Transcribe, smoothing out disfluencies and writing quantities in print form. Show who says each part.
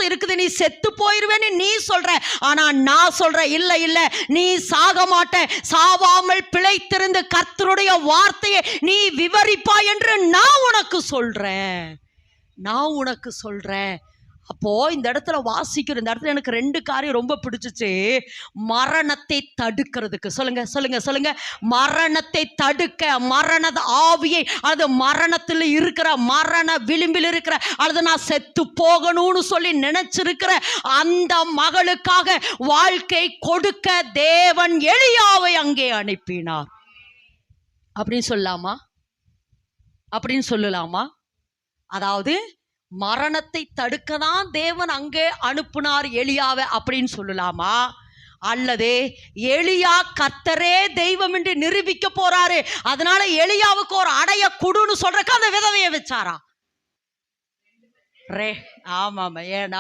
Speaker 1: இருக்குது, நீ செத்து போயிருவேன்னு நீ சொல்ற. ஆனா நான் சொல்றேன், இல்ல இல்ல, நீ சாக மாட்ட, சாவாமல் பிழைத்திருந்து கர்த்தருடைய வார்த்தையை நீ விவரிப்பாய் என்று நான் உனக்கு சொல்றேன். அப்போ இந்த இடத்துல வாசிக்கிற இந்த இடத்துல எனக்கு 2 காரியம் ரொம்ப பிடிச்சிச்சு. மரணத்தை தடுக்கிறதுக்கு, சொல்லுங்க, மரணத்தை தடுக்க, மரண ஆவியை, அது மரணத்தில் இருக்கிற, மரண விளிம்பில் இருக்கிற, அல்லது நான் செத்து போகணும்னு சொல்லி நினைச்சிருக்கிற அந்த மகளுக்காக வாழ்க்கை கொடுக்க தேவன் எலியாவை அங்கே அனுப்பினார் அப்படின்னு சொல்லலாமா? அதாவது மரணத்தை தடுக்க தான் தேவன் அங்கே அனுப்பினார் எலியாவை அப்படின்னு சொல்லலாமா? அல்லது எலியா கர்த்தரே தெய்வம் என்று நிரூபிக்க போறாரு, அதனால எலியாவுக்கு ஒரு அடைய கொடுன்னு சொல்றதுக்கு அந்த விதவையை வச்சாரா? ஆமாம். ஏன்னா